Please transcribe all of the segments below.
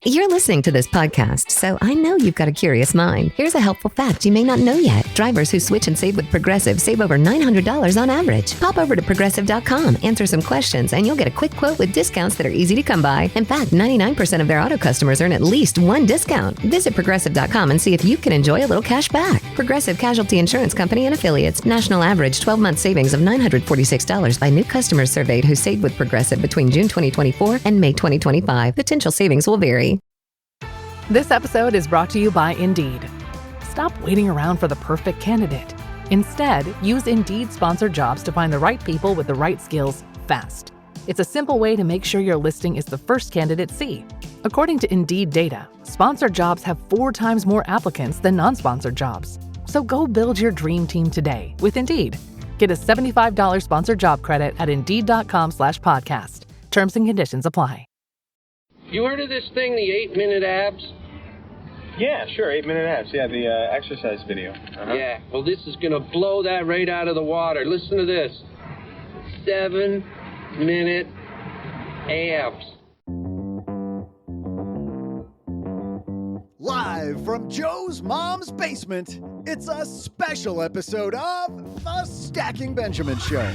You're listening to this podcast, so I know you've got a curious mind. Here's a helpful fact you may not know yet. Drivers who switch and save with Progressive save over $900 on average. Pop over to Progressive.com, answer some questions, and you'll get a quick quote with discounts that are easy to come by. In fact, 99% of their auto customers earn at least one discount. Visit Progressive.com and see if you can enjoy a little cash back. Progressive Casualty Insurance Company and Affiliates. National average 12-month savings of $946 by new customers surveyed who saved with Progressive between June 2024 and May 2025. Potential savings will vary. This episode is brought to you by Indeed. Stop waiting around for the perfect candidate. Instead, use Indeed sponsored jobs to find the right people with the right skills fast. It's a simple way to make sure your listing is the first candidates see. According to Indeed data, sponsored jobs have 4 times more applicants than non-sponsored jobs. So go build your dream team today with Indeed. Get a $75 sponsored job credit at Indeed.com/podcast. Terms and conditions apply. You heard of this thing, the 8-minute abs? Yeah, sure, 8-minute abs. Yeah, the exercise video. Uh-huh. Yeah, well, this is going to blow that right out of the water. Listen to this. 7-minute abs. Live from Joe's mom's basement, it's a special episode of The Stacking Benjamin Show.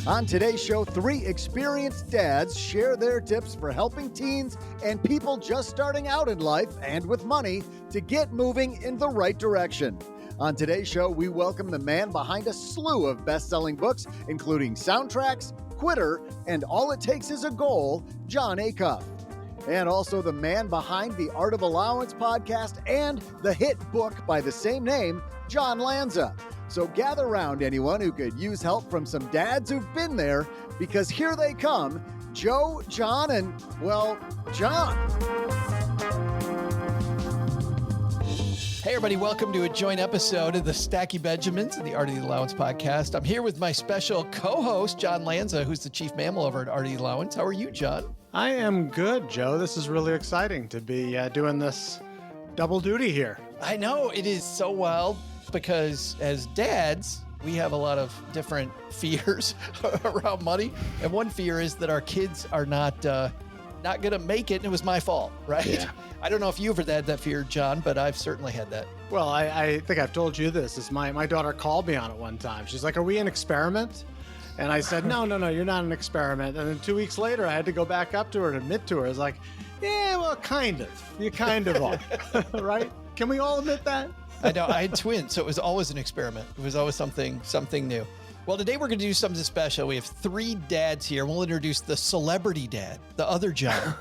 On today's show, 3 experienced dads share their tips for helping teens and people just starting out in life and with money to get moving in the right direction. On today's show, we welcome the man behind a slew of best-selling books, including Soundtracks, Quitter, and All It Takes Is a Goal, Jon Acuff. And also the man behind the Art of Allowance podcast and the hit book by the same name, Jon Lanza. So gather around anyone who could use help from some dads who've been there, because here they come, Joe, Jon, and, well, Jon. Hey, everybody. Welcome to a joint episode of the Stacky Benjamins and the Art of the Allowance podcast. I'm here with my special co-host, Jon Lanza, who's the chief mammal over at Art of the Allowance. How are you, Jon? I am good, Joe. This is really exciting to be doing this double duty here. I know. It is so wild because as dads, we have a lot of different fears around money. And one fear is that our kids are not going to make it, and it was my fault, right? Yeah. I don't know if you've ever had that fear, Jon, but I've certainly had that. Well, I think I've told you this. My daughter called me on it one time. She's like, "Are we an experiment?" And I said, no, you're not an experiment. And then 2 weeks later, I had to go back up to her and admit to her. I was like, yeah, well, kind of. You kind of are, right? Can we all admit that? I know. I had twins, so it was always an experiment. It was always something new. Well, today we're going to do something special. We have 3 dads here. We'll introduce the celebrity dad, the other Jon,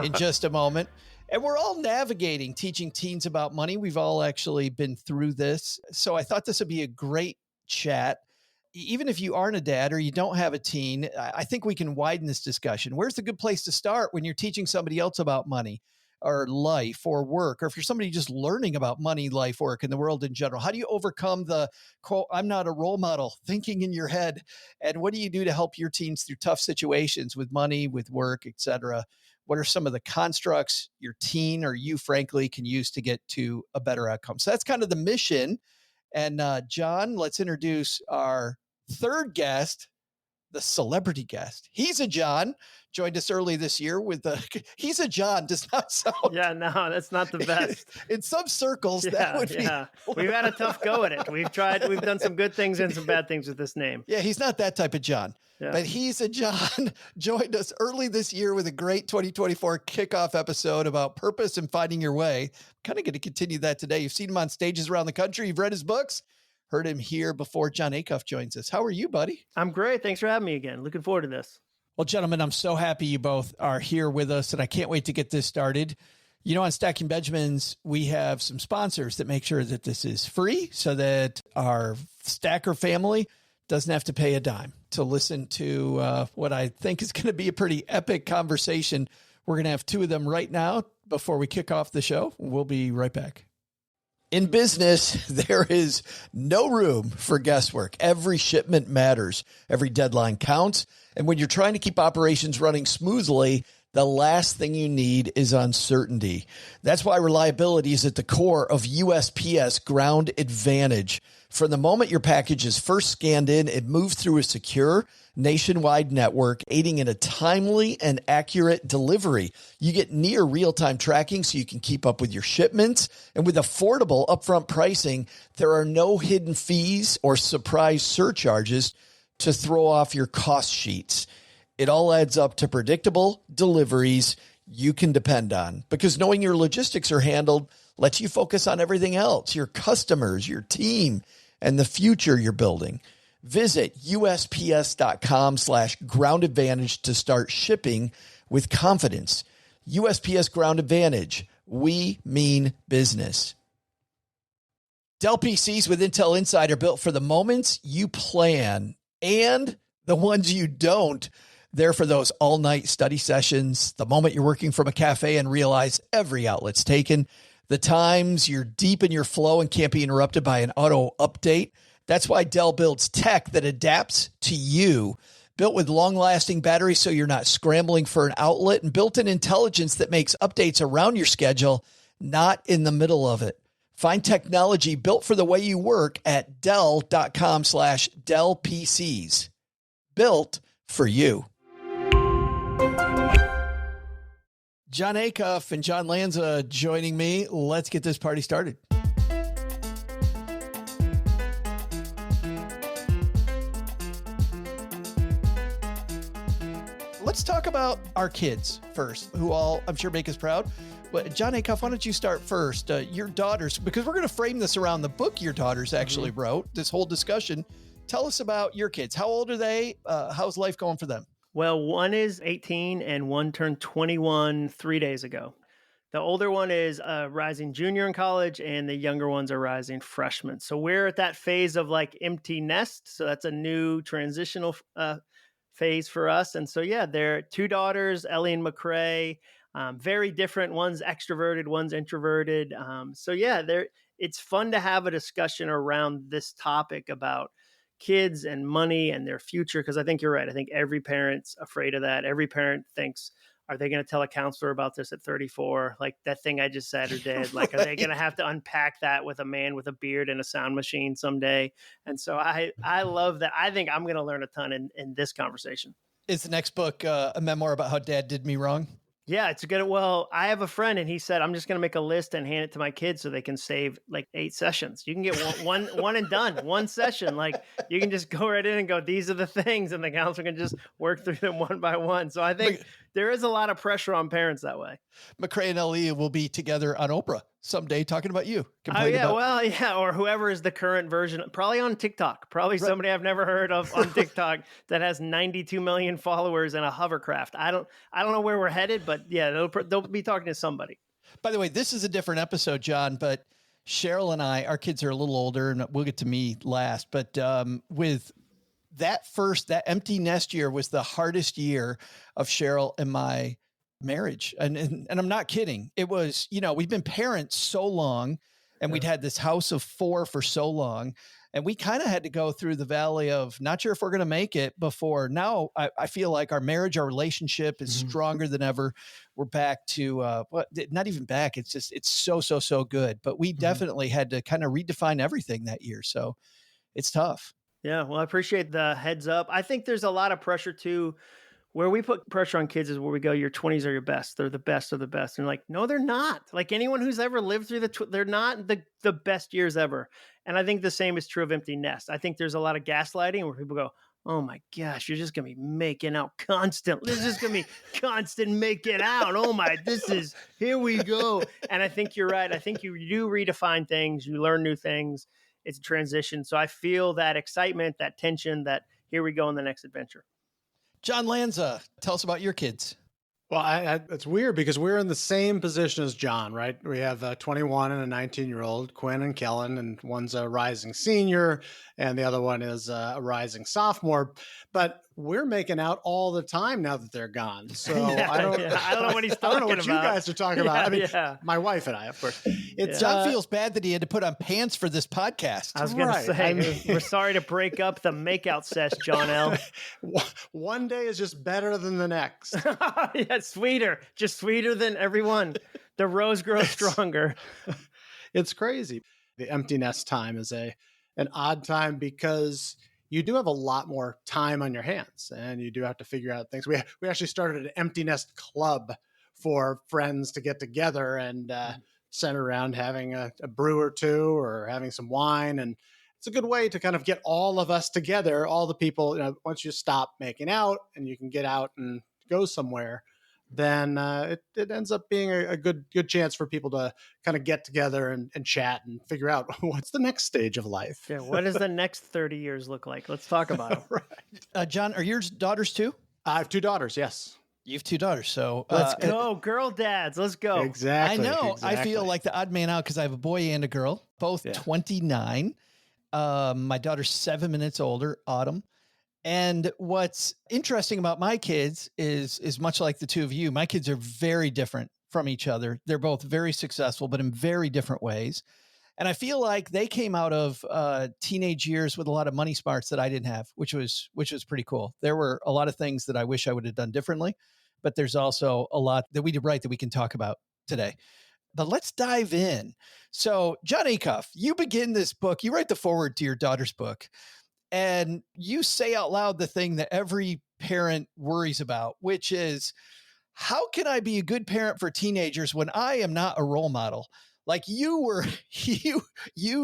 in just a moment. And we're all navigating teaching teens about money. We've all actually been through this. So I thought this would be a great chat. Even if you aren't a dad or you don't have a teen, I think we can widen this discussion. Where's the good place to start when you're teaching somebody else about money or life or work, or if you're somebody just learning about money, life, work, and the world in general? How do you overcome the, quote, "I'm not a role model" thinking in your head? And what do you do to help your teens through tough situations with money, with work, et cetera? What are some of the constructs your teen or you, frankly, can use to get to a better outcome? So that's kind of the mission. And Jon, let's introduce our 3rd guest, the celebrity guest. He's a Jon, joined us early this year with he's a Jon does not sound. Yeah, no, that's not the best. In some circles, that would be. Yeah, we've had a tough go at it. We've done some good things and some bad things with this name. Yeah, he's not that type of Jon, but he's a Jon, joined us early this year with a great 2024 kickoff episode about purpose and finding your way. Kind of going to continue that today. You've seen him on stages around the country. You've read his books. Heard him here before Jon Acuff joins us. How are you, buddy? I'm great. Thanks for having me again. Looking forward to this. Well, gentlemen, I'm so happy you both are here with us, and I can't wait to get this started. You know, on Stacking Benjamins, we have some sponsors that make sure that this is free so that our stacker family doesn't have to pay a dime to listen to what I think is going to be a pretty epic conversation. We're going to have 2 of them right now before we kick off the show. We'll be right back. In business, there is no room for guesswork. Every shipment matters. Every deadline counts. And when you're trying to keep operations running smoothly, The last thing you need is uncertainty. That's why reliability is at the core of USPS Ground Advantage. From the moment your package is first scanned in, it moves through a secure nationwide network, aiding in a timely and accurate delivery. You get near real-time tracking so you can keep up with your shipments. And with affordable upfront pricing, there are no hidden fees or surprise surcharges to throw off your cost sheets. It all adds up to predictable deliveries you can depend on, because knowing your logistics are handled lets you focus on everything else, your customers, your team, and the future you're building. Visit USPS.com/Ground Advantage to start shipping with confidence. USPS Ground Advantage. We mean business. Dell PCs with Intel Inside are built for the moments you plan and the ones you don't. They're for those all-night study sessions, the moment you're working from a cafe and realize every outlet's taken, the times you're deep in your flow and can't be interrupted by an auto update. That's why Dell builds tech that adapts to you. Built with long-lasting batteries so you're not scrambling for an outlet, and built-in intelligence that makes updates around your schedule, not in the middle of it. Find technology built for the way you work at Dell.com/Dell PCs. Built for you. Jon Acuff and Jon Lanza joining me. Let's get this party started. Let's talk about our kids first, who all, I'm sure, make us proud. But Jon Acuff, why don't you start first? Your daughters, because we're going to frame this around the book your daughters actually wrote, this whole discussion. Tell us about your kids. How old are they? How's life going for them? Well, one is 18 and one turned 21 3 days ago. The older one is a rising junior in college, and the younger ones are rising freshmen. So we're at that phase of like empty nest. So that's a new transitional phase for us. And so, yeah, they're two daughters, Ellie and McCrae, very different. One's extroverted, one's introverted. So, yeah, it's fun to have a discussion around this topic about kids and money and their future, because I think you're right. I think every parent's afraid of that. Every parent thinks, are they going to tell a counselor about this at 34? Like that thing I just said or did? Like, are they going to have to unpack that with a man with a beard and a sound machine someday? And so I love that. I think I'm going to learn a ton in this conversation. Is the next book a memoir about how dad did me wrong? Yeah, it's good. Well, I have a friend and he said, I'm just going to make a list and hand it to my kids so they can save like 8 sessions. You can get one and done, one session. Like you can just go right in and go, these are the things. And the counselor can just work through them one by one. So I think there is a lot of pressure on parents that way. McCrae and Ellie will be together on Oprah someday talking about you. Oh, yeah. Well, yeah. Or whoever is the current version, probably on TikTok, probably somebody I've never heard of on TikTok that has 92 million followers and a hovercraft. I don't know where we're headed, but yeah, they'll be talking to somebody. By the way, this is a different episode, Jon, but Cheryl and I, our kids are a little older and we'll get to me last, but with that empty nest year was the hardest year of Cheryl and my marriage. And I'm not kidding. It was, we've been parents so long and we'd had this house of 4 for so long. And we kind of had to go through the valley of not sure if we're going to make it before now. I feel like our marriage, our relationship is stronger than ever. We're back to not even back. It's just, it's so good. But we definitely had to kind of redefine everything that year. So it's tough. Yeah. Well, I appreciate the heads up. I think there's a lot of pressure too. Where we put pressure on kids is where we go, your 20s are your best. They're the best of the best. And like, no, they're not. Like anyone who's ever lived through they're not the best years ever. And I think the same is true of empty nest. I think there's a lot of gaslighting where people go, oh my gosh, you're just going to be making out constantly. This is going to be constant making out. Oh my, here we go. And I think you're right. I think you do redefine things. You learn new things. It's a transition. So I feel that excitement, that tension, that here we go on the next adventure. Jon Lanza, tell us about your kids. Well, it's weird because we're in the same position as Jon, right? We have a 21 and a 19-year-old, Quinn and Kellen, and one's a rising senior and the other one is a rising sophomore. But we're making out all the time now that they're gone. So Yeah, I don't know what he's I don't know talking what you about. guys are talking about. I mean, Yeah. my wife and I, of course. It's John feels bad that he had to put on pants for this podcast. I was going Right, to say, I mean- we're sorry to break up the makeout sesh, John L. one day is just better than the next. Yeah, sweeter, just sweeter than everyone. The rose grows stronger. It's crazy. The empty nest time is an odd time because you do have a lot more time on your hands and you do have to figure out things. We actually started an empty nest club for friends to get together and sit around having a brew or two or having some wine. And it's a good way to kind of get all of us together, all the people, once you stop making out and you can get out and go somewhere, then it ends up being a good chance for people to kind of get together and chat and figure out what's the next stage of life. Yeah, what does the next 30 years look like? Let's talk about it. Right. John, are yours daughters too? I have 2 daughters, yes. You have 2 daughters, so Let's go, girl dads. Let's go. Exactly. I know. Exactly. I feel like the odd man out because I have a boy and a girl, both 29. My daughter's 7 minutes older, Autumn. And what's interesting about my kids is much like the two of you. My kids are very different from each other. They're both very successful, but in very different ways. And I feel like they came out of teenage years with a lot of money smarts that I didn't have, which was pretty cool. There were a lot of things that I wish I would have done differently, but there's also a lot that we did right that we can talk about today. But let's dive in. So, Jon Acuff, you begin this book. You write the foreword to your daughter's book, and you say out loud the thing that every parent worries about, which is, how can I be a good parent for teenagers when I am not a role model? Like you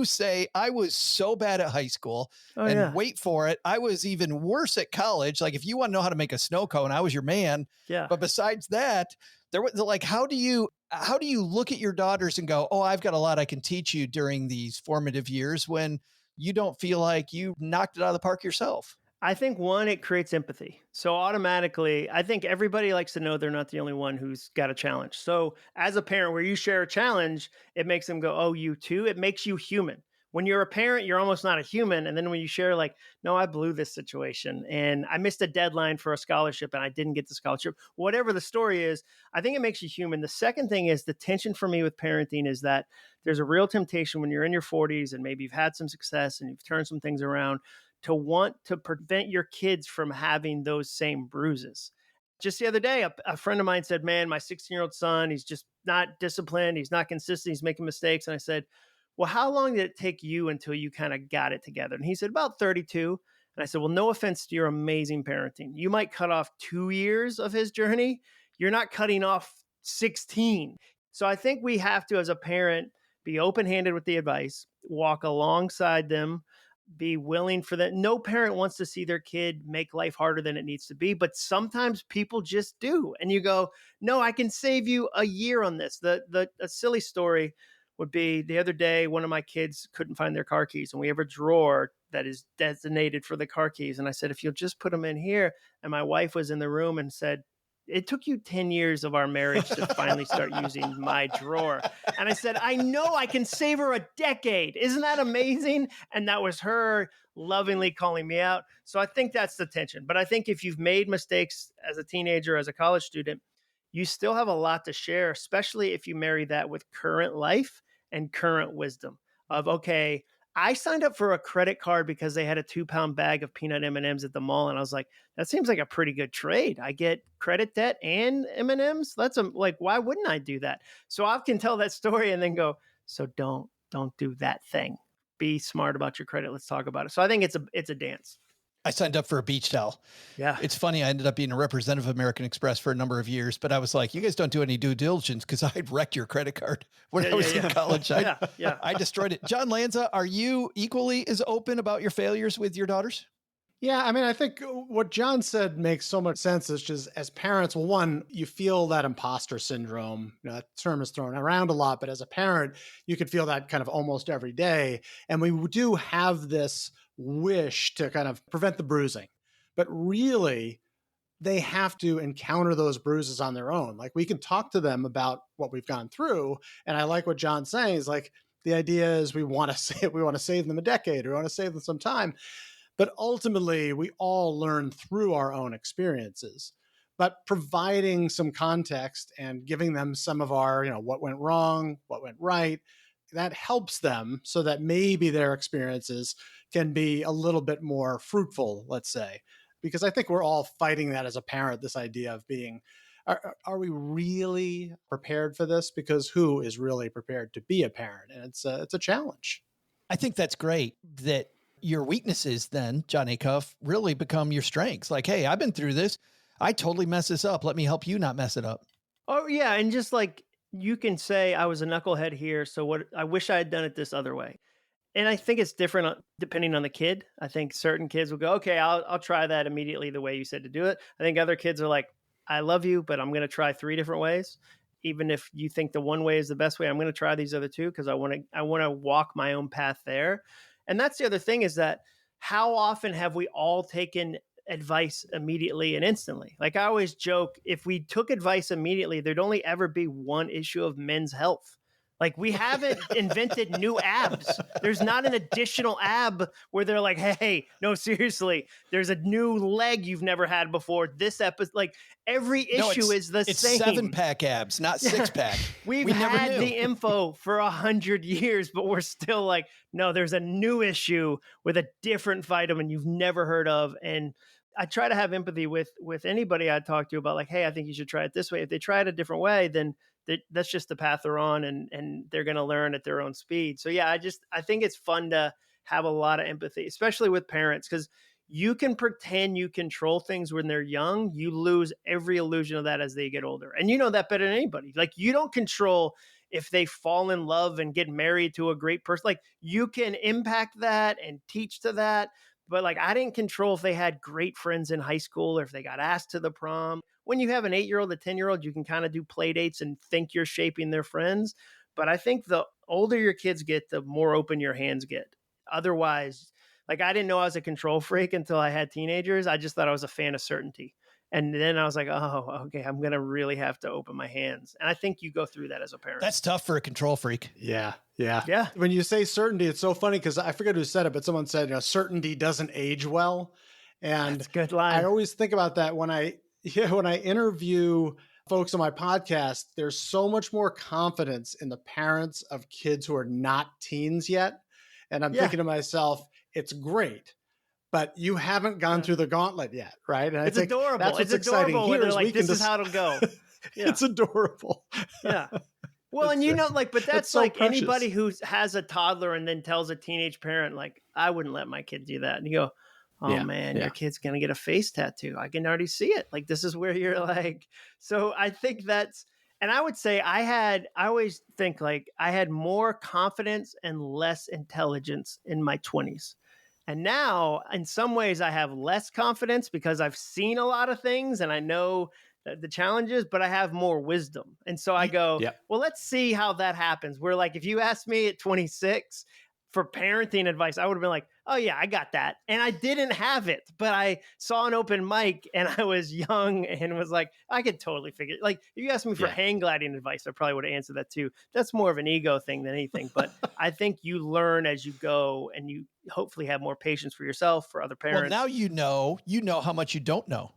say, I was so bad at high school wait for it. I was even worse at college. Like if you want to know how to make a snow cone, I was your man. Yeah. But besides that, there was like, how do you look at your daughters and go, oh, I've got a lot I can teach you during these formative years when you don't feel like you knocked it out of the park yourself? I think one, it creates empathy. So automatically, I think everybody likes to know they're not the only one who's got a challenge. So as a parent, where you share a challenge, it makes them go, oh, you too? It makes you human. When you're a parent, you're almost not a human. And then when you share like, no, I blew this situation and I missed a deadline for a scholarship and I didn't get the scholarship, whatever the story is, I think it makes you human. The second thing is the tension for me with parenting is that there's a real temptation when you're in your 40s and maybe you've had some success and you've turned some things around to want to prevent your kids from having those same bruises. Just the other day, a friend of mine said, man, my 16-year-old son, he's just not disciplined. He's not consistent. He's making mistakes. And I said, well, how long did it take you until you kind of got it together? And he said, about 32. And I said, well, no offense to your amazing parenting. You might cut off 2 years of his journey. You're not cutting off 16. So I think we have to, as a parent, be open-handed with the advice, walk alongside them, be willing for that. No parent wants to see their kid make life harder than it needs to be, but sometimes people just do. And you go, no, I can save you a year on this. A silly story would be the other day, one of my kids couldn't find their car keys and we have a drawer that is designated for the car keys. And I said, if you'll just put them in here. And my wife was in the room and said, it took you 10 years of our marriage to finally start using my drawer. And I said, I know I can save her a decade. Isn't that amazing? And that was her lovingly calling me out. So I think that's the tension. But I think if you've made mistakes as a teenager, as a college student, you still have a lot to share, especially if you marry that with current life and current wisdom of, okay, I signed up for a credit card because they had a 2-pound bag of peanut M&Ms at the mall. And I was like, that seems like a pretty good trade. I get credit debt and M&Ms. Why wouldn't I do that? So I can tell that story and then go, so don't do that thing. Be smart about your credit. Let's talk about it. So I think it's a dance. I signed up for a beach towel. Yeah. It's funny. I ended up being a representative of American Express for a number of years, but I was like, you guys don't do any due diligence because I'd wrecked your credit card when I was in college. I destroyed it. John Lanza, are you equally as open about your failures with your daughters? Yeah, I mean, I think what John said makes so much sense. It's just as parents, well, one, you feel that imposter syndrome. That term is thrown around a lot, but as a parent, you could feel that kind of almost every day. And we do have this wish to kind of prevent the bruising, but really they have to encounter those bruises on their own. Like we can talk to them about what we've gone through. And I like what John's saying is like, the idea is we want to save them a decade or we want to save them some time. But ultimately, we all learn through our own experiences. But providing some context and giving them some of our, what went wrong, what went right, that helps them so that maybe their experiences can be a little bit more fruitful, let's say. Because I think we're all fighting that as a parent, this idea of being, are we really prepared for this? Because who is really prepared to be a parent? And it's a challenge. I think that's great that your weaknesses then, Jon Acuff, really become your strengths. Like, hey, I've been through this. I totally mess this up. Let me help you not mess it up. Oh, yeah. And just like you can say, I was a knucklehead here, so what? I wish I had done it this other way. And I think it's different depending on the kid. I think certain kids will go, okay, I'll try that immediately the way you said to do it. I think other kids are like, I love you, but I'm going to try 3 different ways. Even if you think the one way is the best way, I'm going to try these other 2 because I want to walk my own path there. And that's the other thing is that how often have we all taken advice immediately and instantly? Like I always joke, if we took advice immediately, there'd only ever be one issue of men's health. Like we haven't invented new abs. There's not an additional ab where they're like, hey, no, seriously, there's a new leg you've never had before. This episode, like every issue is the same. It's 7-pack abs, not 6-pack. We had the info for 100 years, but we're still like, no, there's a new issue with a different vitamin you've never heard of. And I try to have empathy with anybody I talk to about like, hey, I think you should try it this way. If they try it a different way, then that's just the path they're on and they're going to learn at their own speed. So yeah, I think it's fun to have a lot of empathy, especially with parents, because you can pretend you control things when they're young. You lose every illusion of that as they get older. And you know that better than anybody. Like you don't control if they fall in love and get married to a great person. Like you can impact that and teach to that. But like, I didn't control if they had great friends in high school or if they got asked to the prom. When you have an 8-year-old, a 10-year-old, you can kind of do play dates and think you're shaping their friends. But I think the older your kids get, the more open your hands get. Otherwise, like I didn't know I was a control freak until I had teenagers. I just thought I was a fan of certainty. And then I was like, oh, okay, I'm going to really have to open my hands. And I think you go through that as a parent. That's tough for a control freak. Yeah. When you say certainty, it's so funny because I forget who said it, but someone said, certainty doesn't age well. And that's a good line. I always think about that when I interview folks on my podcast. There's so much more confidence in the parents of kids who are not teens yet. And I'm thinking to myself, it's great. But you haven't gone through the gauntlet yet, right? And it's adorable. That's what's exciting here. They're like, this is how it'll go. Yeah. It's adorable. Yeah. Well, and but that's so like precious. Anybody who has a toddler and then tells a teenage parent, like, I wouldn't let my kid do that. And you go, oh man, your kid's going to get a face tattoo. I can already see it. Like, this is where you're like, so I think and I would say I always think like I had more confidence and less intelligence in my 20s. And now, in some ways, I have less confidence because I've seen a lot of things and I know the challenges, but I have more wisdom. And so I go, well, let's see how that happens. Where like, if you asked me at 26 for parenting advice, I would have been like, oh yeah, I got that. And I didn't have it, but I saw an open mic and I was young and was like, I could totally figure it. Like if you asked me for hang gliding advice, I probably would have answered that too. That's more of an ego thing than anything. But I think you learn as you go and you hopefully have more patience for yourself, for other parents. Well, now you know how much you don't know.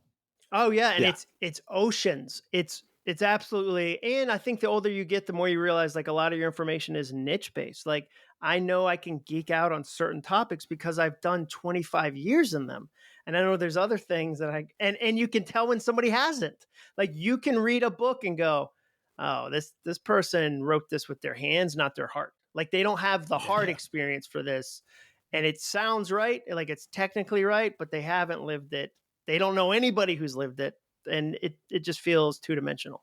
Oh yeah. And it's oceans. It's absolutely. And I think the older you get, the more you realize like a lot of your information is niche based. Like I know I can geek out on certain topics because I've done 25 years in them. And I know there's other things that and you can tell when somebody hasn't. Like you can read a book and go, oh, this person wrote this with their hands, not their heart. Like they don't have the heart experience for this. And it sounds right. Like it's technically right, but they haven't lived it. They don't know anybody who's lived it. And it just feels two-dimensional.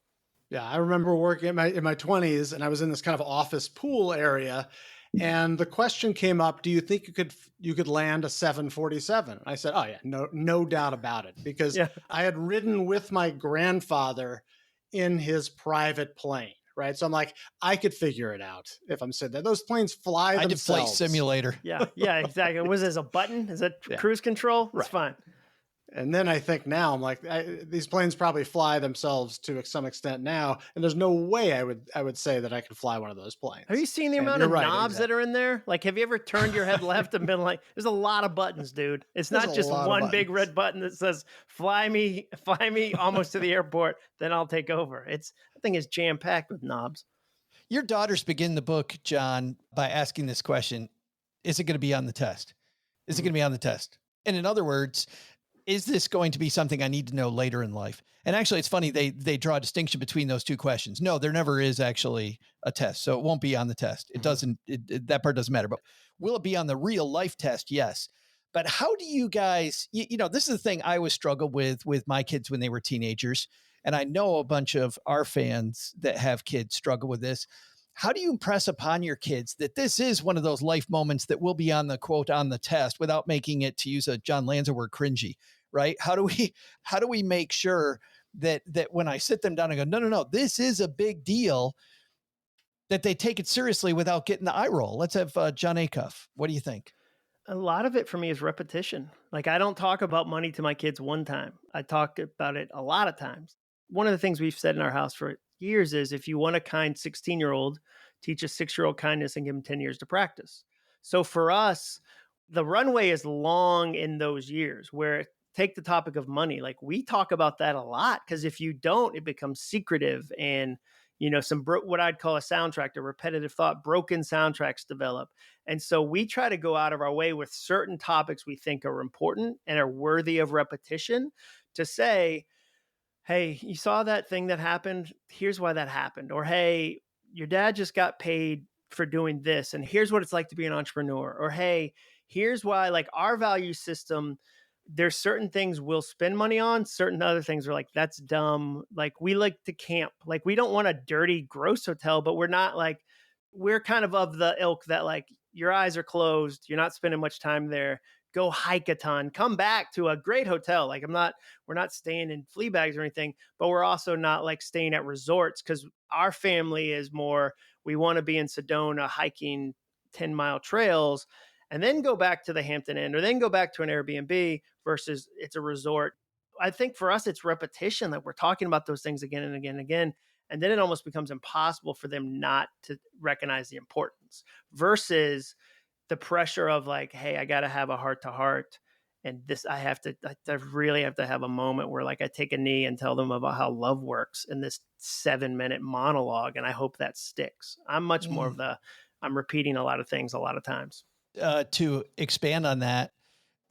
Yeah. I remember working in my 20s and I was in this kind of office pool area. And the question came up, do you think you could land a 747? I said, oh yeah, no doubt about it. Because I had ridden with my grandfather in his private plane, right? So I'm like, I could figure it out if I'm sitting there. Those planes fly themselves. I did Flight Simulator. Yeah, exactly. Was this a button? Is that cruise control? It's fine. And then I think now I'm like, these planes probably fly themselves to some extent now, and there's no way I would say that I could fly one of those planes. Have you seen the And amount you're of right, knobs that are in there? Like, have you ever turned your head left and been like, there's a lot of buttons, dude. It's There's not a just lot of one big buttons. red button that says, fly me almost to the airport, then I'll take over. I think it's jam-packed with knobs. Your daughters begin the book, John, by asking this question: is it going to be on the test? Is it going to be on the test? And in other words, is this going to be something I need to know later in life? And actually, it's funny, they draw a distinction between those two questions. No, there never is actually a test, so it won't be on the test. It doesn't, that part doesn't matter. But will it be on the real life test? Yes. But how do you guys, this is the thing I always struggled with my kids when they were teenagers. And I know a bunch of our fans that have kids struggle with this. How do you impress upon your kids that this is one of those life moments that will be on the quote on the test without making it, to use a John Lanza word, cringy, right? How do we make sure that when I sit them down and go, no, this is a big deal, that they take it seriously without getting the eye roll? Let's have Jon Acuff. What do you think? A lot of it for me is repetition. Like, I don't talk about money to my kids one time. I talk about it a lot of times. One of the things we've said in our house for years is, if you want a kind 16-year-old, teach a 6-year-old kindness and give them 10 years to practice. So for us, the runway is long in those years. Where, take the topic of money, like, we talk about that a lot, because if you don't, it becomes secretive, and what I'd call a soundtrack, a repetitive thought, broken soundtracks develop. And so we try to go out of our way with certain topics we think are important and are worthy of repetition, to say, hey, you saw that thing that happened? Here's why that happened. Or, hey, your dad just got paid for doing this, and here's what it's like to be an entrepreneur. Or, hey, here's why, like, our value system, there's certain things we'll spend money on, certain other things are like, that's dumb. Like, we like to camp. Like, we don't want a dirty, gross hotel, but we're not like, we're kind of the ilk that, like, your eyes are closed, you're not spending much time there, go hike a ton, come back to a great hotel. Like, we're not staying in flea bags or anything, but we're also not like staying at resorts, because our family is more, we want to be in Sedona hiking 10-mile trails and then go back to the Hampton Inn, or then go back to an Airbnb, versus it's a resort. I think for us, it's repetition, that we're talking about those things again and again and again. And then it almost becomes impossible for them not to recognize the importance, versus the pressure of like, hey, I got to have a heart to heart. And this, I really have to have a moment where, like, I take a knee and tell them about how love works in this 7-minute monologue. And I hope that sticks. I'm much more of I'm repeating a lot of things a lot of times. To expand on that,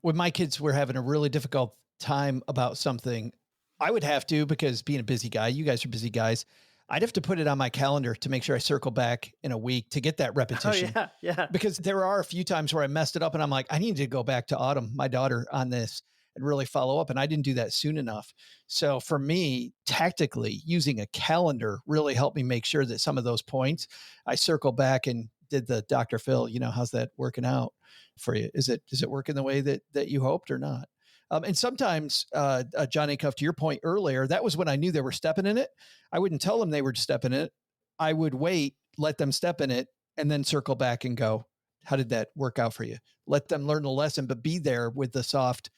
when my kids were having a really difficult time about something, I would have to, because being a busy guy, you guys are busy guys, I'd have to put it on my calendar to make sure I circle back in a week to get that repetition. Oh, yeah. Because there are a few times where I messed it up and I'm like, I need to go back to Autumn, my daughter, on this and really follow up. And I didn't do that soon enough. So for me, tactically, using a calendar really helped me make sure that some of those points I circle back and did the Dr. Phil, how's that working out for you? Is it working the way that you hoped or not? And sometimes, Jon Acuff, to your point earlier, that was when I knew they were stepping in it. I wouldn't tell them they were stepping in it. I would wait, let them step in it, and then circle back and go, how did that work out for you? Let them learn the lesson, but be there with the soft,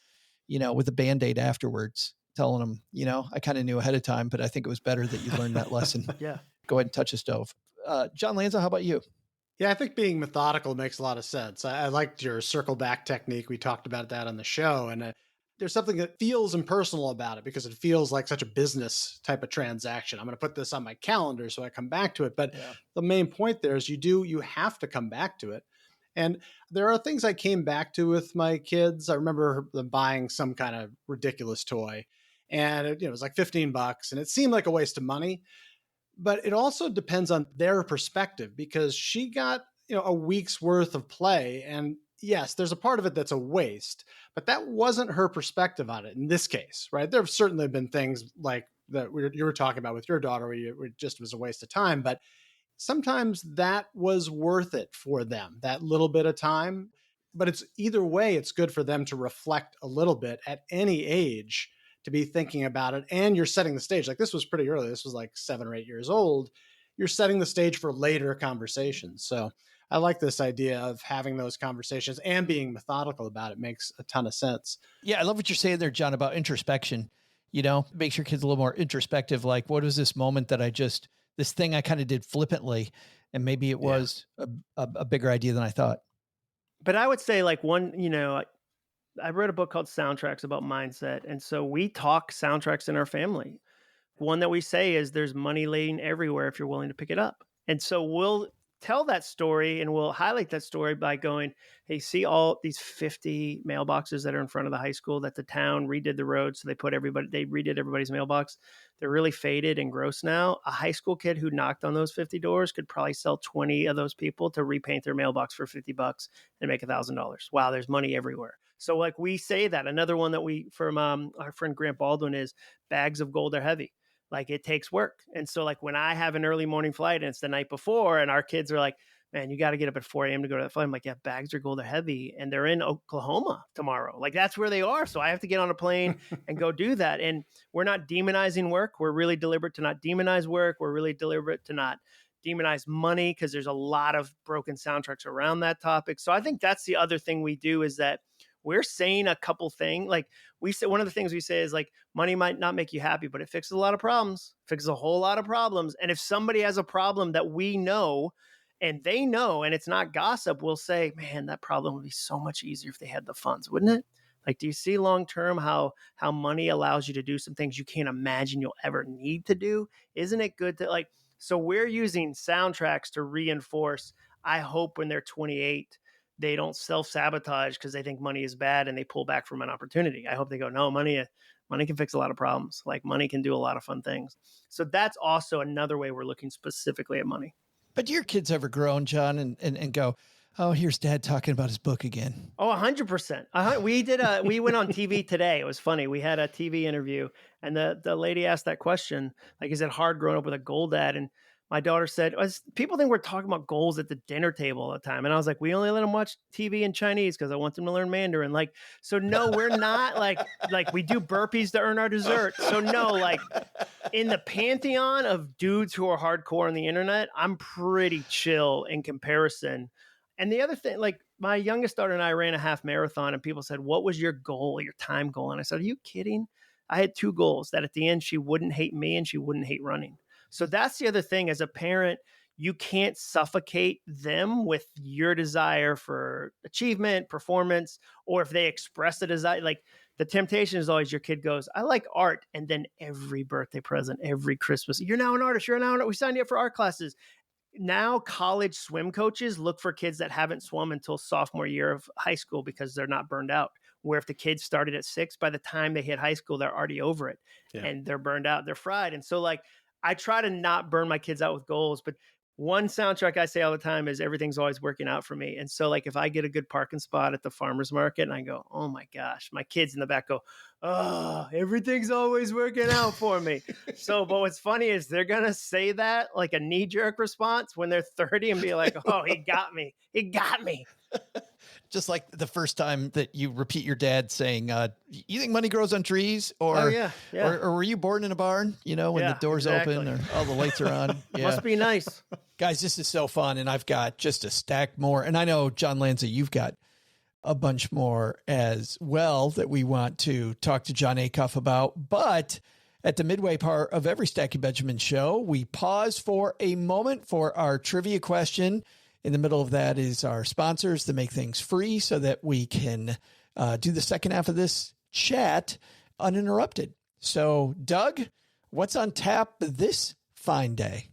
with the Band-Aid afterwards, telling them, I kind of knew ahead of time, but I think it was better that you learned that lesson. Yeah. Go ahead and touch a stove. John Lanza, how about you? Yeah, I think being methodical makes a lot of sense. I liked your circle back technique. We talked about that on the show. And there's something that feels impersonal about it, because it feels like such a business type of transaction. I'm going to put this on my calendar so I come back to it. But the main point there is you have to come back to it. And there are things I came back to with my kids. I remember them buying some kind of ridiculous toy, and it was like $15, and it seemed like a waste of money. But it also depends on their perspective, because she got, a week's worth of play. And yes, there's a part of it that's a waste, but that wasn't her perspective on it in this case, right? There have certainly been things like that you were talking about with your daughter, where it just was a waste of time. But sometimes that was worth it for them, that little bit of time. But it's either way, it's good for them to reflect a little bit at any age, to be thinking about it. And you're setting the stage. Like, this was pretty early. This was like 7 or 8 years old. You're setting the stage for later conversations. So I like this idea of having those conversations and being methodical about it. Makes a ton of sense. Yeah, I love what you're saying there, John, about introspection. You know, makes your kids a little more introspective. Like, what was this moment that this thing I kind of did flippantly, and maybe it was a bigger idea than I thought. But I would say like I read a book called Soundtracks about mindset. And so we talk soundtracks in our family. One that we say is there's money laying everywhere if you're willing to pick it up. And so we'll tell that story and we'll highlight that story by going, hey, see all these 50 mailboxes that are in front of the high school that the town redid the road. So they redid everybody's mailbox. They're really faded and gross now. A high school kid who knocked on those 50 doors could probably sell 20 of those people to repaint their mailbox for $50 and make $1,000. Wow, there's money everywhere. So like we say that. Another one that from our friend Grant Baldwin is bags of gold are heavy. Like it takes work. And so like when I have an early morning flight and it's the night before and our kids are like, man, you got to get up at 4 a.m. to go to that flight. I'm like, yeah, bags are gold are heavy. And they're in Oklahoma tomorrow. Like that's where they are. So I have to get on a plane and go do that. And we're not demonizing work. We're really deliberate to not demonize work. We're really deliberate to not demonize money because there's a lot of broken soundtracks around that topic. So I think that's the other thing we do is that we're saying a couple things. Like we say, one of the things we say is like money might not make you happy, but it fixes a lot of problems, fixes a whole lot of problems. And if somebody has a problem that we know and they know, and it's not gossip, we'll say, man, that problem would be so much easier if they had the funds, wouldn't it? Like, do you see long-term how money allows you to do some things you can't imagine you'll ever need to do? Isn't it good to like, so we're using soundtracks to reinforce, I hope when they're 28, they don't self-sabotage because they think money is bad and they pull back from an opportunity. I hope they go, no, money can fix a lot of problems. Like money can do a lot of fun things. So that's also another way we're looking specifically at money. But do your kids ever grown, John, and go, oh, here's Dad talking about his book again? Oh, 100%. We went on TV today. It was funny. We had a TV interview and the lady asked that question, like, is it hard growing up with a gold dad? And my daughter said, people think we're talking about goals at the dinner table all the time. And I was like, we only let them watch TV in Chinese because I want them to learn Mandarin. Like, so no, we're not like we do burpees to earn our dessert. So no, like in the pantheon of dudes who are hardcore on the internet, I'm pretty chill in comparison. And the other thing, like my youngest daughter and I ran a half marathon and people said, what was your goal, your time goal? And I said, are you kidding? I had 2 goals that at the end, she wouldn't hate me and she wouldn't hate running. So that's the other thing. As a parent, you can't suffocate them with your desire for achievement, performance, or if they express a desire. Like the temptation is always your kid goes, I like art. And then every birthday present, every Christmas, you're now an artist. We signed you up for art classes. Now college swim coaches look for kids that haven't swum until sophomore year of high school because they're not burned out. Where if the kids started at 6, by the time they hit high school, they're already over it and they're burned out. They're fried. And so like, I try to not burn my kids out with goals, but one soundtrack I say all the time is everything's always working out for me. And so like, if I get a good parking spot at the farmer's market and I go, oh my gosh, my kids in the back go, oh, everything's always working out for me. So, but what's funny is they're going to say that like a knee-jerk response when they're 30 and be like, oh, he got me. Just like the first time that you repeat your dad saying, you think money grows on trees? Or, or were you born in a barn, when the doors open or all the lights are on? Yeah. Must be nice. Guys, this is so fun. And I've got just a stack more. And I know, John Lanza, you've got a bunch more as well that we want to talk to Jon Acuff about. But at the midway part of every Stacking Benjamin show, we pause for a moment for our trivia question. In the middle of that is our sponsors that make things free so that we can do the second half of this chat uninterrupted. So, Doug, what's on tap this fine day?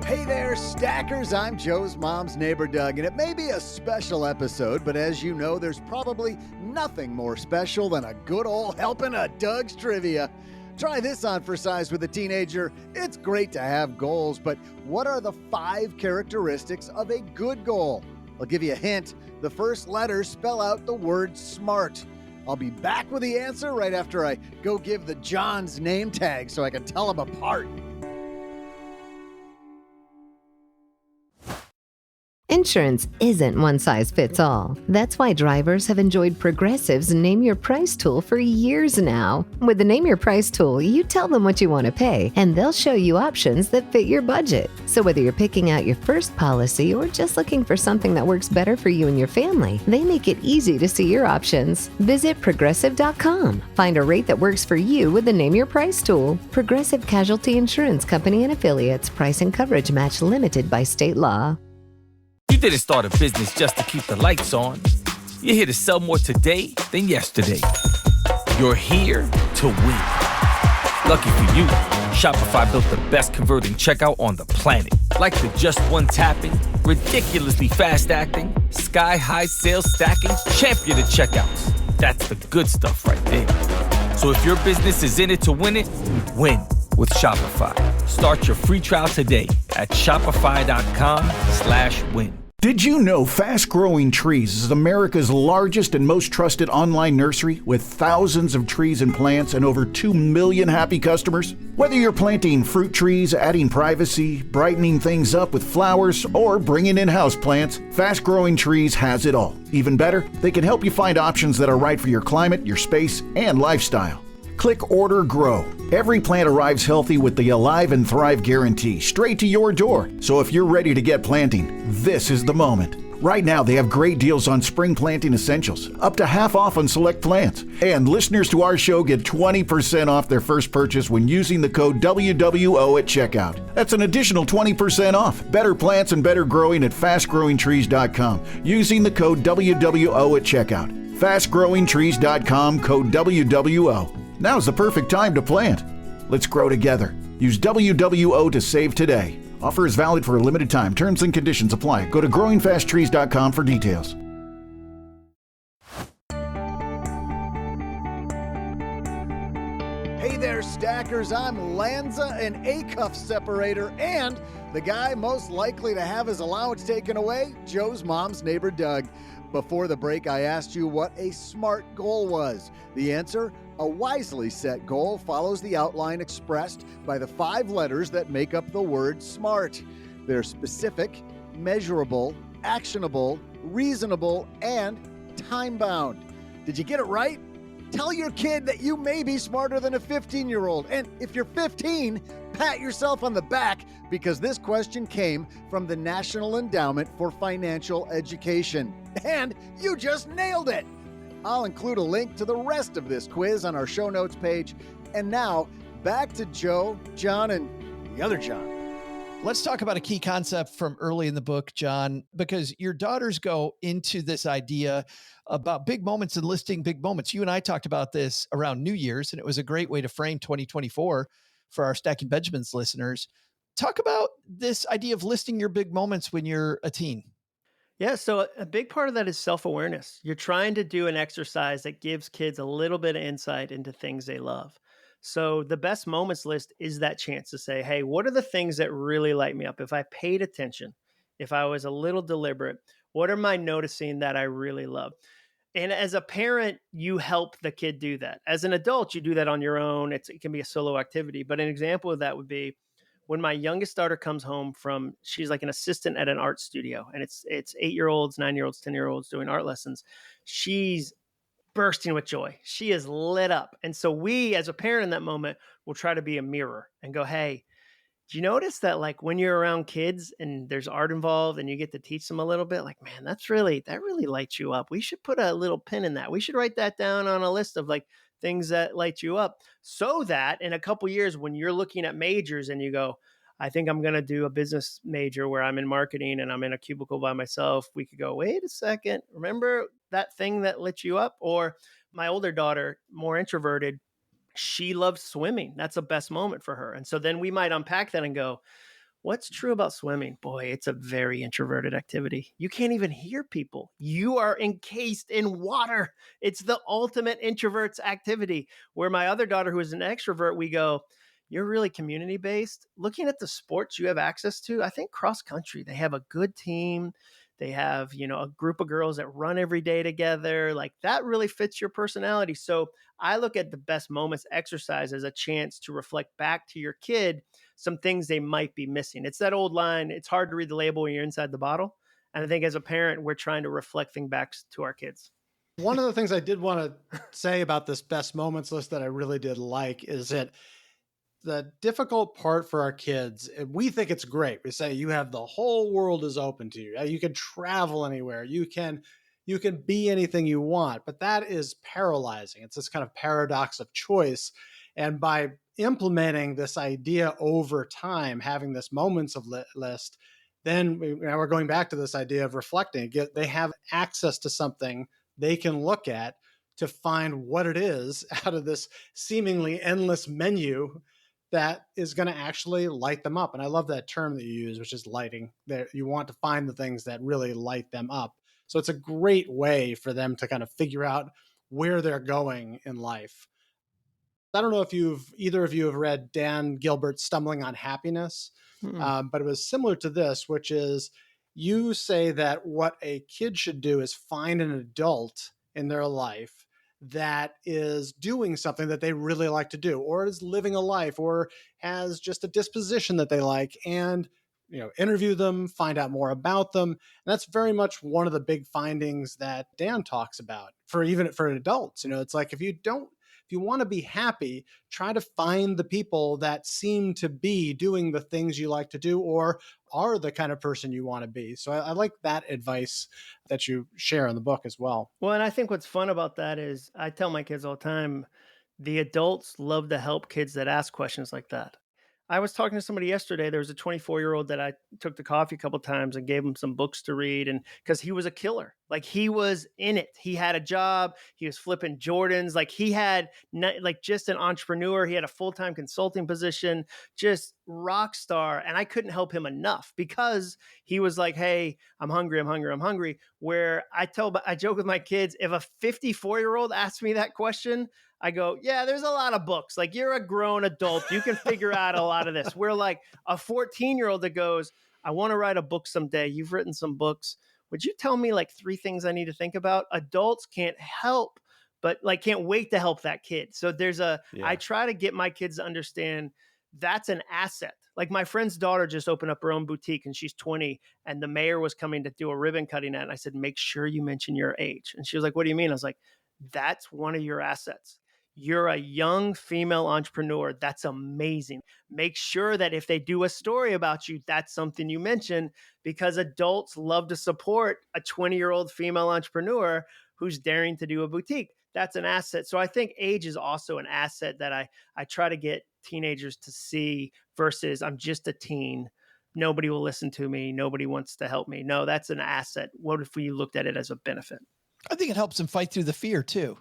Hey there, Stackers. I'm Joe's mom's neighbor, Doug, and it may be a special episode, but as you know, there's probably nothing more special than a good old helping of Doug's trivia. Try this on for size with a teenager. It's great to have goals, but what are the 5 characteristics of a good goal? I'll give you a hint. The first letters spell out the word smart. I'll be back with the answer right after I go give the Johns name tag so I can tell them apart. Insurance isn't one size fits all. That's why drivers have enjoyed Progressive's Name Your Price tool for years now. With the Name Your Price tool, you tell them what you want to pay, and they'll show you options that fit your budget. So whether you're picking out your first policy or just looking for something that works better for you and your family, they make it easy to see your options. Visit Progressive.com. Find a rate that works for you with the Name Your Price tool. Progressive Casualty Insurance Company and Affiliates. Price and coverage match limited by state law. You didn't start a business just to keep the lights on. You're here to sell more today than yesterday. You're here to win. Lucky for you, Shopify built the best converting checkout on the planet. Like the just one tapping, ridiculously fast acting, sky-high sales stacking, champion of checkouts. That's the good stuff right there. So if your business is in it to win it, win with Shopify. Start your free trial today at shopify.com/win. Did you know Fast Growing Trees is America's largest and most trusted online nursery with thousands of trees and plants and over 2 million happy customers? Whether you're planting fruit trees, adding privacy, brightening things up with flowers, or bringing in houseplants, Fast Growing Trees has it all. Even better, they can help you find options that are right for your climate, your space, and lifestyle. Click Order Grow. Every plant arrives healthy with the Alive and Thrive guarantee straight to your door. So if you're ready to get planting, this is the moment. Right now, they have great deals on spring planting essentials, up to half off on select plants. And listeners to our show get 20% off their first purchase when using the code WWO at checkout. That's an additional 20% off. Better plants and better growing at fastgrowingtrees.com using the code WWO at checkout. Fastgrowingtrees.com, code WWO. Now's the perfect time to plant. Let's grow together. Use WWO to save today. Offer is valid for a limited time. Terms and conditions apply. Go to growingfasttrees.com for details. Hey there, stackers. I'm Lanza, an Acuff separator, and the guy most likely to have his allowance taken away, Joe's mom's neighbor, Doug. Before the break, I asked you what a SMART goal was. The answer: a wisely set goal follows the outline expressed by the 5 letters that make up the word SMART. They're specific, measurable, actionable, reasonable, and time-bound. Did you get it right? Tell your kid that you may be smarter than a 15-year-old. And if you're 15, pat yourself on the back, because this question came from the National Endowment for Financial Education. And you just nailed it! I'll include a link to the rest of this quiz on our show notes page. And now, back to Joe, Jon, and the other Jon. Let's talk about a key concept from early in the book, Jon, because your daughters go into this idea about big moments and listing big moments. You and I talked about this around New Year's, and it was a great way to frame 2024 for our Stacking Benjamins listeners. Talk about this idea of listing your big moments when you're a teen. Yeah, so a big part of that is self-awareness. You're trying to do an exercise that gives kids a little bit of insight into things they love. So the best moments list is that chance to say, hey, what are the things that really light me up? If I paid attention, if I was a little deliberate, what am I noticing that I really love? And as a parent, you help the kid do that. As an adult, you do that on your own. It can be a solo activity. But an example of that would be when my youngest daughter comes home she's like an assistant at an art studio, and it's 8-year-olds, 9-year-olds, 10-year-olds doing art lessons. She's bursting with joy. She is lit up. And so we, as a parent in that moment, will try to be a mirror and go, hey, do you notice that like when you're around kids and there's art involved and you get to teach them a little bit, like, man, that really lights you up. We should put a little pin in that. We should write that down on a list of like things that light you up, so that in a couple years, when you're looking at majors and you go, I think I'm going to do a business major where I'm in marketing and I'm in a cubicle by myself, we could go, wait a second, remember that thing that lit you up? Or my older daughter, more introverted, she loves swimming. That's the best moment for her. And so then we might unpack that and go, what's true about swimming? Boy, it's a very introverted activity. You can't even hear people. You are encased in water. It's the ultimate introvert's activity. Where my other daughter, who is an extrovert, we go, you're really community-based. Looking at the sports you have access to, I think cross country, they have a good team. They have, a group of girls that run every day together. Like that really fits your personality. So I look at the best moments exercise as a chance to reflect back to your kid some things they might be missing. It's that old line, it's hard to read the label when you're inside the bottle. And I think as a parent, we're trying to reflect things back to our kids. One of the things I did want to say about this best moments list that I really did like is that the difficult part for our kids, we think it's great. We say you have the whole world is open to you. You can travel anywhere. You can be anything you want, but that is paralyzing. It's this kind of paradox of choice. And by implementing this idea over time, having this moments of list, then we're going back to this idea of reflecting. They have access to something they can look at to find what it is out of this seemingly endless menu that is going to actually light them up. And I love that term that you use, which is lighting. That you want to find the things that really light them up. So it's a great way for them to kind of figure out where they're going in life. I don't know if either of you have read Dan Gilbert's Stumbling on Happiness, but it was similar to this, which is you say that what a kid should do is find an adult in their life that is doing something that they really like to do, or is living a life, or has just a disposition that they like, and interview them, find out more about them. And that's very much one of the big findings that Dan talks about for adults. It's like, if you want to be happy, try to find the people that seem to be doing the things you like to do or are the kind of person you want to be. So I like that advice that you share in the book as well. Well, and I think what's fun about that is I tell my kids all the time, the adults love to help kids that ask questions like that. I was talking to somebody yesterday. There was a 24-year-old that I took to coffee a couple of times and gave him some books to read. And because he was a killer, like he was in it. He had a job. He was flipping Jordans. Like he had just an entrepreneur. He had a full-time consulting position, just rock star. And I couldn't help him enough because he was like, hey, I'm hungry. Where I joke with my kids, if a 54-year-old asks me that question, I go, yeah, there's a lot of books. Like, you're a grown adult. You can figure out a lot of this. We're like a 14-year-old that goes, I want to write a book someday. You've written some books. Would you tell me like 3 things I need to think about? Adults can't help, but can't wait to help that kid. So I try to get my kids to understand that's an asset. Like my friend's daughter just opened up her own boutique and she's 20 and the mayor was coming to do a ribbon cutting at it. And I said, make sure you mention your age. And she was like, what do you mean? I was like, that's one of your assets. You're a young female entrepreneur. That's amazing. Make sure that if they do a story about you, that's something you mention, because adults love to support a 20-year-old female entrepreneur who's daring to do a boutique. That's an asset. So I think age is also an asset that I try to get teenagers to see versus I'm just a teen. Nobody will listen to me. Nobody wants to help me. No, that's an asset. What if we looked at it as a benefit? I think it helps them fight through the fear too.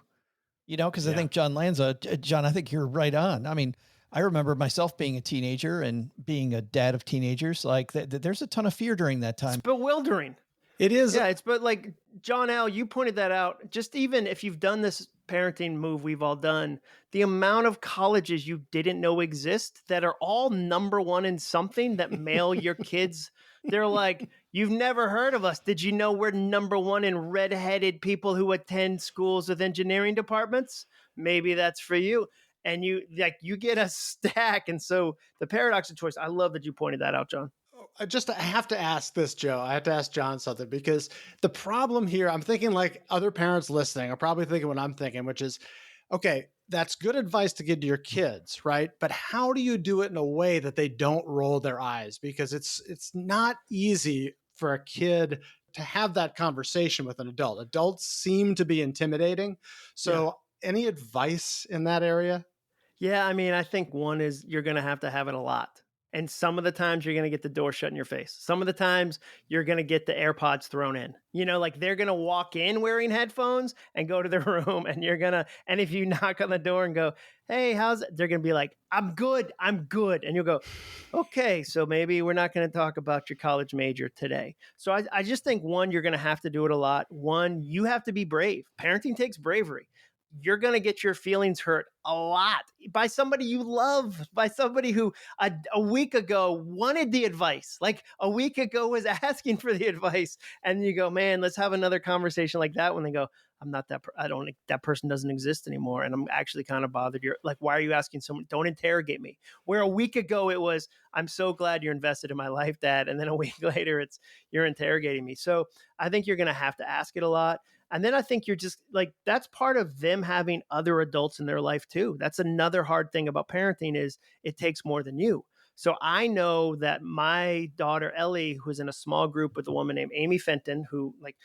Because I think John Lanza, I think you're right on. I mean, I remember myself being a teenager and being a dad of teenagers. Like there's a ton of fear during that time. It's bewildering. It is. Yeah, but like John Al, you pointed that out. Just even if you've done this parenting move we've all done, the amount of colleges you didn't know exist that are all number one in something that mail your kids. They're like, you've never heard of us. Did you know we're number one in redheaded people who attend schools with engineering departments? Maybe that's for you. And you get a stack. And so the paradox of choice, I love that you pointed that out, John. I have to ask this, Joe. I have to ask John something, because the problem here, I'm thinking like other parents listening are probably thinking what I'm thinking, which is, okay, that's good advice to give to your kids, right? But how do you do it in a way that they don't roll their eyes? Because it's not easy for a kid to have that conversation with an adult. Adults seem to be intimidating. So any advice in that area? Yeah, I mean, I think one is you're going to have it a lot. And some of the times you're going to get the door shut in your face. Some of the times you're going to get the AirPods thrown in. They're going to walk in wearing headphones and go to the room, and and if you knock on the door and go, hey, how's it? They're going to be like, I'm good. And you'll go, okay, so maybe we're not going to talk about your college major today. So I just think, one, you're going to have to do it a lot. One, you have to be brave. Parenting takes bravery. you're going to get your feelings hurt a lot by somebody you love, by somebody who a week ago wanted the advice, like a week ago was asking for the advice. And you go, man, let's have another conversation like that. When they go, I'm not that, that person doesn't exist anymore. And I'm actually kind of bothered. You're like, why are you asking someone? Don't interrogate me. Where a week ago it was, I'm so glad you're invested in my life, Dad. And then a week later it's, you're interrogating me. So I think you're going to have to ask it a lot. And then I think you're just like, that's part of them having other adults in their life too. That's another hard thing about parenting is it takes more than you. So I know that my daughter, Ellie, who's in a small group with a woman named Amy Fenton, who like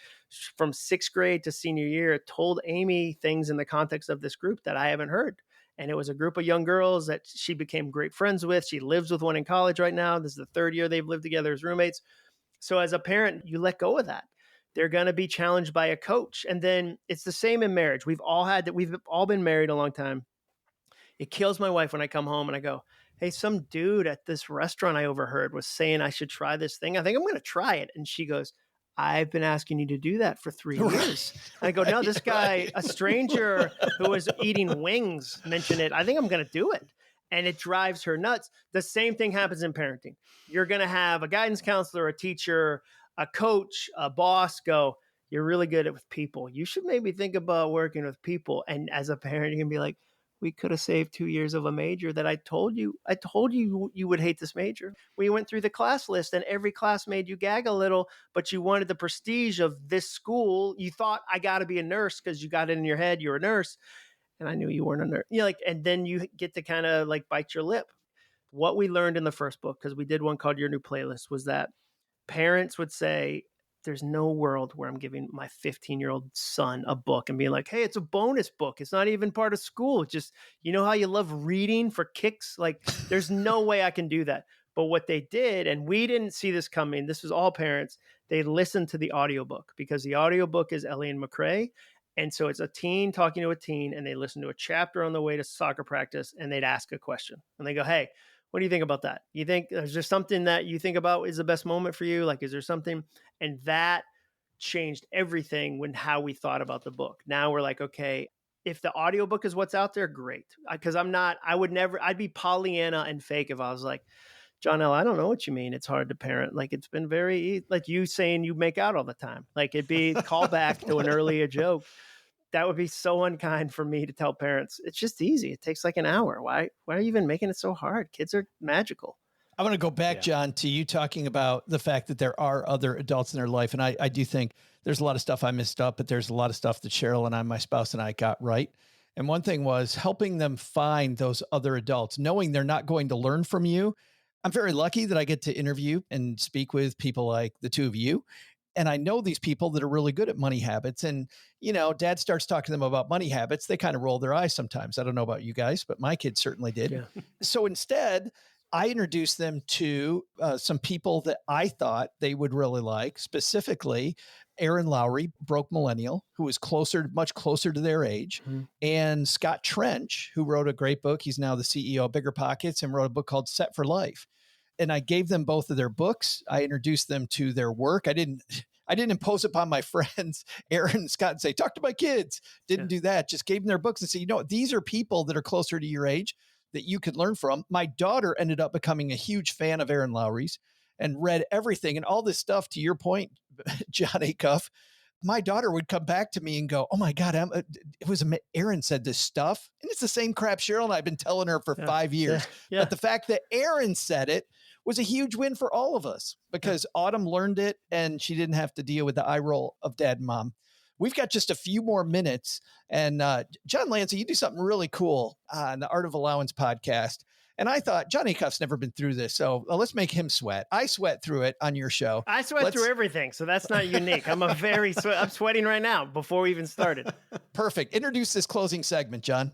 from 6th grade to senior year told Amy things in the context of this group that I haven't heard. And it was a group of young girls that she became great friends with. She lives with one in college right now. This is the 3rd year they've lived together as roommates. So as a parent, you let go of that. They're going to be challenged by a coach. And then it's the same in marriage. We've all been married a long time. It kills my wife when I come home and I go, hey, some dude at this restaurant I overheard was saying I should try this thing. I think I'm going to try it. And she goes, I've been asking you to do that for 3 years. And I go, no, this guy, a stranger who was eating wings, mentioned it. I think I'm going to do it. And it drives her nuts. The same thing happens in parenting. You're going to have a guidance counselor, a teacher, a coach, a boss go, you're really good with people. You should maybe think about working with people. And as a parent, you can be like, we could have saved 2 years of a major that I told you you would hate this major. We went through the class list and every class made you gag a little, but you wanted the prestige of this school. You thought I got to be a nurse because you got it in your head. You're a nurse. And I knew you weren't a nurse. You know, like, and then you get to kind of like bite your lip. What we learned in the first book, because we did one called Your New Playlist, was that parents would say, there's no world where I'm giving my 15-year-old son a book and being like, hey, it's a bonus book. It's not even part of school. It's just, you know how you love reading for kicks? Like, there's no way I can do that. But what they did, and we didn't see this coming, this was all parents, they listened to the audiobook because the audiobook is Ellie and McCrae. And so it's a teen talking to a teen, and they listen to a chapter on the way to soccer practice, and they'd ask a question. And they go, hey, what do you think about that? You think, is there something that you think about is the best moment for you? Like, is there something? And that changed everything when how we thought about the book. Now we're like, okay, if the audiobook is what's out there, great. Because I'd be Pollyanna and fake if I was like, John L., I don't know what you mean. It's hard to parent. Like, it's been very, like you saying you make out all the time. Like, it'd be callback to an earlier joke. That would be so unkind for me to tell parents. It's just easy. It takes like an hour. Why are you even making it so hard? Kids are magical. I want to go back, John, to you talking about the fact that there are other adults in their life. And I do think there's a lot of stuff I missed up, but there's a lot of stuff that Cheryl and I, my spouse and I, got right. And one thing was helping them find those other adults, knowing they're not going to learn from you. I'm very lucky that I get to interview and speak with people like the two of you. And I know these people that are really good at money habits. And, you know, Dad starts talking to them about money habits. They kind of roll their eyes sometimes. I don't know about you guys, but my kids certainly did. Yeah. So instead, I introduced them to some people that I thought they would really like, specifically Aaron Lowry, broke millennial, who was much closer to their age, and Scott Trench, who wrote a great book. He's now the CEO of Bigger Pockets and wrote a book called Set for Life. And I gave them both of their books. I introduced them to their work. I didn't impose upon my friends, Aaron and Scott, and say, talk to my kids. Didn't do that. Just gave them their books and say, you know, these are people that are closer to your age that you could learn from. My daughter ended up becoming a huge fan of Aaron Lowry's and read everything and all this stuff. To your point, Jon Acuff, my daughter would come back to me and go, oh my God, Aaron said this stuff. And it's the same crap Cheryl and I have been telling her for 5 years. But the fact that Aaron said it was a huge win for all of us because Autumn learned it and she didn't have to deal with the eye roll of Dad and Mom. We've got just a few more minutes. And John Lanza, you do something really cool on the Art of Allowance podcast. And I thought, Jon Acuff's never been through this, so let's make him sweat. I sweat through it on your show. I sweat through everything, so that's not unique. I'm sweating right now before we even started. Perfect. Introduce this closing segment, John.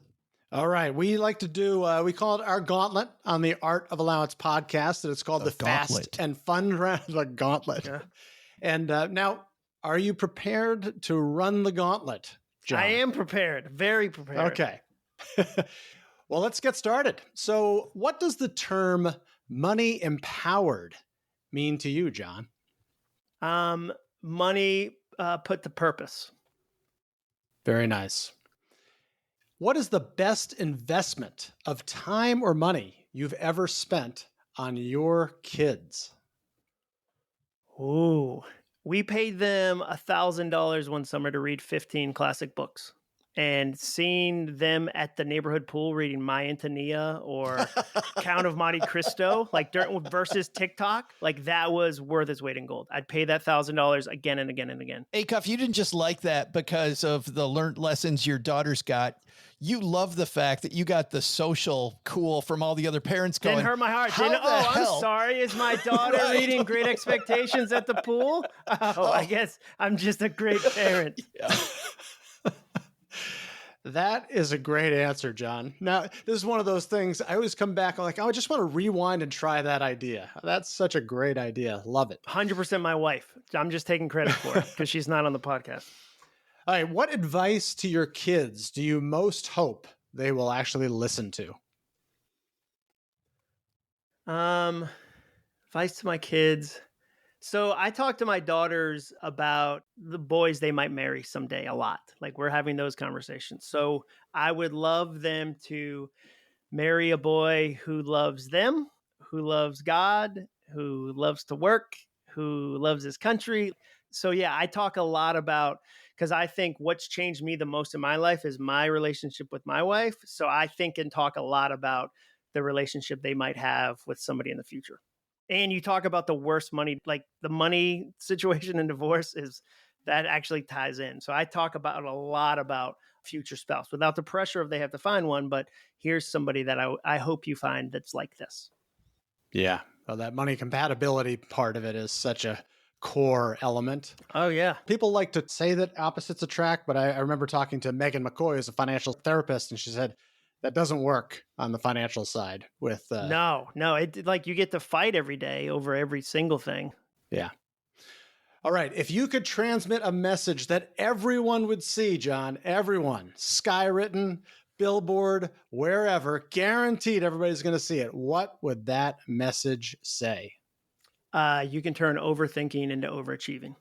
All right. We like to do, we call it our gauntlet on the Art of Allowance podcast. And it's called the Fast and Fun Round, the Gauntlet. Yeah. And now, are you prepared to run the gauntlet, John? I am prepared. Very prepared. Okay. Well, let's get started. So what does the term money empowered mean to you, John? Money put to purpose. Very nice. What is the best investment of time or money you've ever spent on your kids? Ooh, we paid them $1,000 one summer to read 15 classic books. And seeing them at the neighborhood pool reading My Antonia or Count of Monte Cristo, like versus TikTok, like that was worth its weight in gold. I'd pay that $1,000 again and again and again. Acuff, you didn't just like that because of the learned lessons your daughters got. You love the fact that you got the social cool from all the other parents going. Didn't hurt my heart. I'm sorry. Is my daughter reading Great Expectations at the pool? I guess I'm just a great parent. Yeah. That is a great answer, John. Now, this is one of those things I always come back, I'm like, oh, I just want to rewind and try that idea. That's such a great idea. Love it. 100% my wife. I'm just taking credit for it because she's not on the podcast. All right. What advice to your kids do you most hope they will actually listen to? Advice to my kids. So I talk to my daughters about the boys they might marry someday a lot. Like we're having those conversations. So I would love them to marry a boy who loves them, who loves God, who loves to work, who loves his country. So yeah, I talk a lot about, because I think what's changed me the most in my life is my relationship with my wife. So I think and talk a lot about the relationship they might have with somebody in the future. And you talk about the worst money, like the money situation in divorce is that actually ties in. So I talk about a lot about future spouse without the pressure of they have to find one, but here's somebody that I hope you find that's like this. Yeah. Well, that money compatibility part of it is such a core element. Oh, yeah. People like to say that opposites attract, but I remember talking to Megan McCoy, who's a financial therapist, and she said, that doesn't work on the financial side with No, it like you get to fight every day over every single thing. Yeah. All right. If you could transmit a message that everyone would see, John, everyone, skywritten, billboard, wherever, guaranteed everybody's going to see it, what would that message say? You can turn overthinking into overachieving.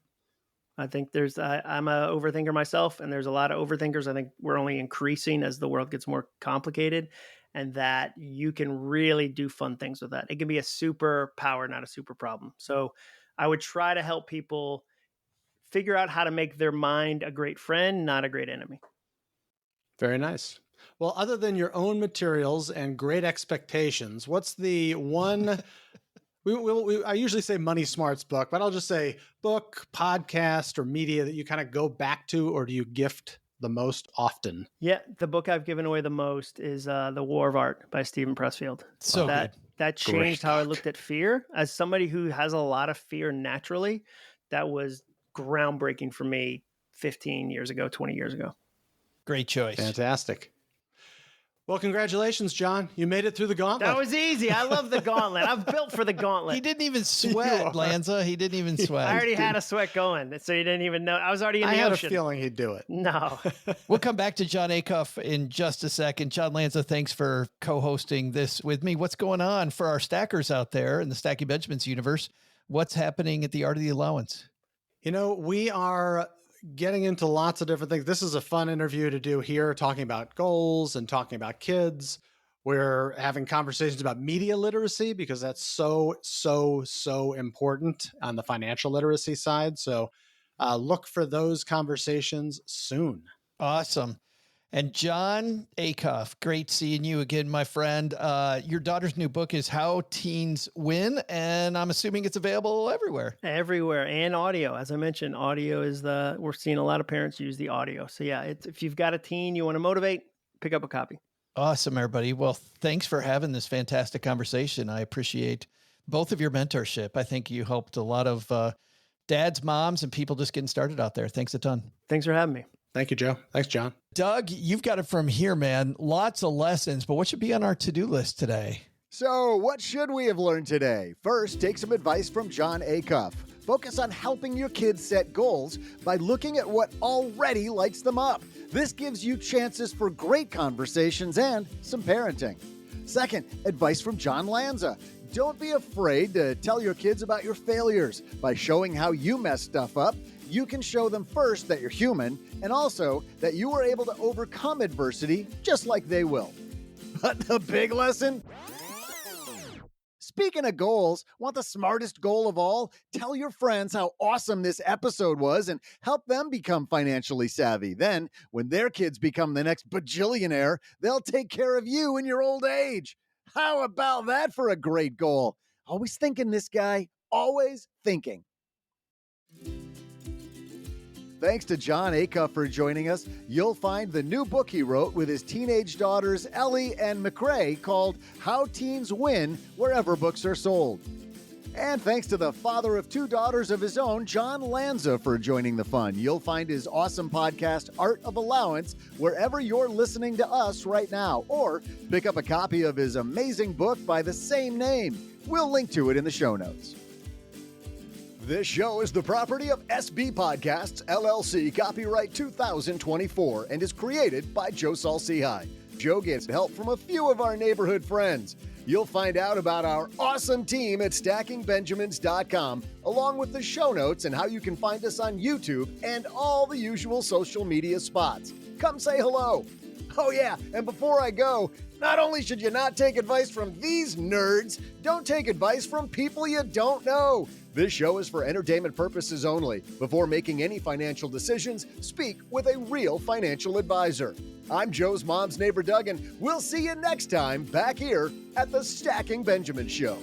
I think I'm a overthinker myself, and there's a lot of overthinkers. I think we're only increasing as the world gets more complicated, and that you can really do fun things with that. It can be a superpower, not a super problem. So I would try to help people figure out how to make their mind a great friend, not a great enemy. Very nice. Well, other than your own materials and Great Expectations, what's the one... I usually say Money Smarts book, but I'll just say book, podcast, or media that you kind of go back to, or do you gift the most often? Yeah, the book I've given away the most is The War of Art by Stephen Pressfield. So that changed how I looked at fear. As somebody who has a lot of fear naturally, that was groundbreaking for me 15 years ago, 20 years ago. Great choice. Fantastic. Well, congratulations, John. You made it through the gauntlet. That was easy. I love the gauntlet. I'm built for the gauntlet. He didn't even sweat, Lanza. He didn't even sweat. I already had a sweat going, so you didn't even know. I was already in the ocean. I had a feeling he'd do it. No. We'll come back to Jon Acuff in just a second. John Lanza, thanks for co-hosting this with me. What's going on for our stackers out there in the Stacking Benjamins universe? What's happening at the Art of the Allowance? You know, we are getting into lots of different things. This is a fun interview to do here, talking about goals and talking about kids. We're having conversations about media literacy because that's so important on the financial literacy side. So look for those conversations soon. Awesome. And Jon Acuff, great seeing you again, my friend. Your daughter's new book is How Teens Win, and I'm assuming it's available everywhere. Everywhere, and audio. As I mentioned, audio is we're seeing a lot of parents use the audio. So yeah, if you've got a teen you want to motivate, pick up a copy. Awesome, everybody. Well, thanks for having this fantastic conversation. I appreciate both of your mentorship. I think you helped a lot of dads, moms, and people just getting started out there. Thanks a ton. Thanks for having me. Thank you, Joe. Thanks, John. Doug, you've got it from here, man. Lots of lessons, but what should be on our to-do list today? So, what should we have learned today? First, take some advice from Jon Acuff. Focus on helping your kids set goals by looking at what already lights them up. This gives you chances for great conversations and some parenting. Second, advice from Jon Lanza. Don't be afraid to tell your kids about your failures by showing how you mess stuff up you can show them first that you're human and also that you are able to overcome adversity just like they will. But the big lesson? Speaking of goals, want the smartest goal of all? Tell your friends how awesome this episode was and help them become financially savvy. Then, when their kids become the next bajillionaire, they'll take care of you in your old age. How about that for a great goal? Always thinking, this guy, always thinking. Thanks to Jon Acuff for joining us. You'll find the new book he wrote with his teenage daughters Ellie and McRae called How Teens Win wherever books are sold. And thanks to the father of 2 daughters of his own, Jon Lanza, for joining the fun. You'll find his awesome podcast, Art of Allowance, wherever you're listening to us right now, or pick up a copy of his amazing book by the same name. We'll link to it in the show notes. This show is the property of SB Podcasts, LLC, copyright 2024, and is created by Joe Saul-Sehy. Joe gets help from a few of our neighborhood friends. You'll find out about our awesome team at stackingbenjamins.com, along with the show notes and how you can find us on YouTube and all the usual social media spots. Come say hello. Oh yeah, and before I go, not only should you not take advice from these nerds, don't take advice from people you don't know. This show is for entertainment purposes only. Before making any financial decisions, speak with a real financial advisor. I'm Joe's mom's neighbor, Doug, and we'll see you next time back here at the Stacking Benjamin Show.